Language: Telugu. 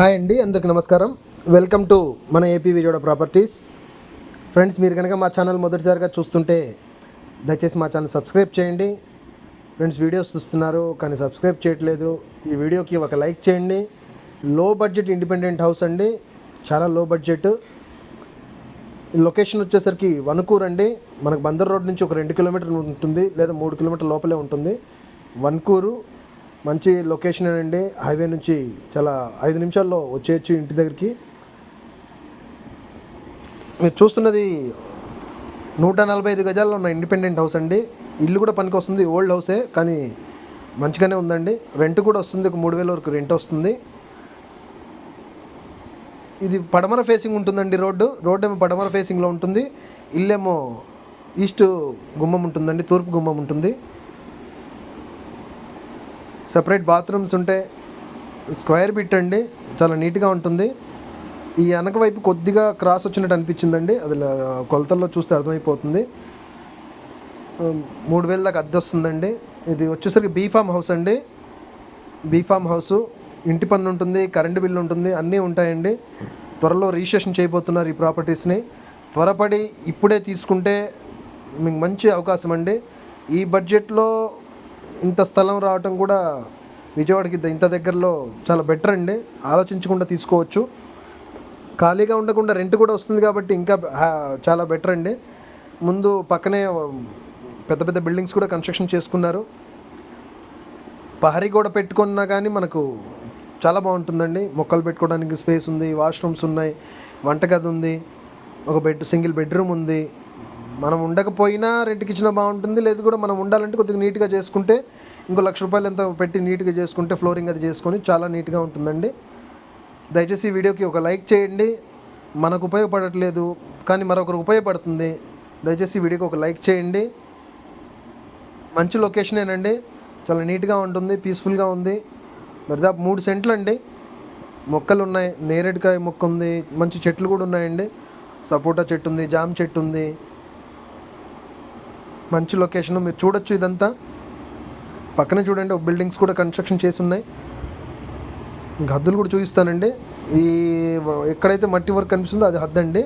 హాయ్ అండి, అందరికి నమస్కారం. వెల్కమ్ టు మన ఏపీ విజయవాడ ప్రాపర్టీస్. ఫ్రెండ్స్, మీరు కనుక మా ఛానల్ మొదటిసారిగా చూస్తుంటే దయచేసి మా ఛానల్ సబ్స్క్రైబ్ చేయండి. ఫ్రెండ్స్, వీడియోస్ చూస్తున్నారు కానీ సబ్స్క్రైబ్ చేయట్లేదు. ఈ వీడియోకి ఒక లైక్ చేయండి. లో బడ్జెట్ ఇండిపెండెంట్ హౌస్ అండి, చాలా లో బడ్జెట్. లొకేషన్ వచ్చేసరికి వణుకూరు అండి. మనకు బందర్ రోడ్ నుంచి ఒక 2 కిలోమీటర్లు ఉంటుంది, లేదా 3 కిలోమీటర్ల లోపలే ఉంటుంది. వణుకూరు మంచి లొకేషన్ అండి. హైవే నుంచి చాలా 5 నిమిషాల్లో వచ్చేయచ్చు ఇంటి దగ్గరికి. మీరు చూస్తున్నది 145 గజాల్లో ఉన్న ఇండిపెండెంట్ హౌస్ అండి. ఇల్లు కూడా పనికి వస్తుంది, ఓల్డ్ హౌసే కానీ మంచిగానే ఉందండి. రెంట్ కూడా వస్తుంది, ఒక 3,000 వరకు రెంట్ వస్తుంది. ఇది పడమర ఫేసింగ్ ఉంటుందండి. రోడ్డు ఏమో పడమర ఫేసింగ్లో ఉంటుంది, ఇల్లేమో ఈస్ట్ గుమ్మం ఉంటుందండి, తూర్పు గుమ్మం ఉంటుంది. సపరేట్ బాత్రూమ్స్ ఉంటాయి. స్క్వేర్ బిట్ అండి, చాలా నీట్గా ఉంటుంది. ఈ వెనక వైపు కొద్దిగా క్రాస్ వచ్చినట్టు అనిపించిందండి, అది కొలతల్లో చూస్తే అర్థమైపోతుంది. 3,000 దాకా అద్దె వస్తుందండి. ఇది వచ్చేసరికి బీఫామ్ హౌస్ అండి. బీఫామ్ హౌస్, ఇంటి పన్ను ఉంటుంది, కరెంటు బిల్లు ఉంటుంది, అన్నీ ఉంటాయండి. త్వరలో రిజిస్ట్రేషన్ చేయబోతున్నారు ఈ ప్రాపర్టీస్ని. త్వరపడి ఇప్పుడే తీసుకుంటే మీకు మంచి అవకాశం అండి. ఈ బడ్జెట్లో ఇంత స్థలం రావటం కూడా విజయవాడకి ఇంత దగ్గరలో చాలా బెటర్ అండి. ఆలోచించకుండా తీసుకోవచ్చు. ఖాళీగా ఉండకుండా రెంట్ కూడా వస్తుంది కాబట్టి ఇంకా చాలా బెటర్ అండి. ముందు పక్కనే పెద్ద పెద్ద బిల్డింగ్స్ కూడా కన్స్ట్రక్షన్ చేసుకున్నారు. ప్రహరీ కూడా పెట్టుకున్నా కానీ మనకు చాలా బాగుంటుందండి. మొక్కలు పెట్టుకోవడానికి స్పేస్ ఉంది, వాష్రూమ్స్ ఉన్నాయి, వంటగది ఉంది, ఒక సింగిల్ బెడ్రూమ్ ఉంది. మనం ఉండకపోయినా రెంట్కి ఇచ్చినా బాగుంటుంది. లేదు కూడా మనం ఉండాలంటే కొద్దిగా నీట్గా చేసుకుంటే ఇంకో ₹1,00,000 ఎంత పెట్టి నీట్గా చేసుకుంటే ఫ్లోరింగ్ అది చేసుకొని చాలా నీట్గా ఉంటుందండి. దయచేసి ఈ వీడియోకి ఒక లైక్ చేయండి. మనకు ఉపయోగపడట్లేదు కానీ మరొకరికి ఉపయోగపడుతుంది. దయచేసి ఈ వీడియోకి ఒక లైక్ చేయండి. మంచి లొకేషనేనండి, చాలా నీట్గా ఉంటుంది, పీస్ఫుల్గా ఉంది. దాదాపు 3 సెంట్లు అండి. మొక్కలు ఉన్నాయి, నేరేడుకాయ మొక్క ఉంది, మంచి చెట్లు కూడా ఉన్నాయండి. సపోటా చెట్టు ఉంది, జామ చెట్టు ఉంది. మంచి లొకేషన్, మీరు చూడొచ్చు. ఇదంతా పక్కన చూడండి, ఒక బిల్డింగ్స్ కూడా కన్స్ట్రక్షన్ చేసి ఉన్నాయి. ఇంకా హద్దులు కూడా చూపిస్తానండి. ఈ ఎక్కడైతే మట్టి వర్క్ కనిపిస్తుందో అది హద్దు అండి.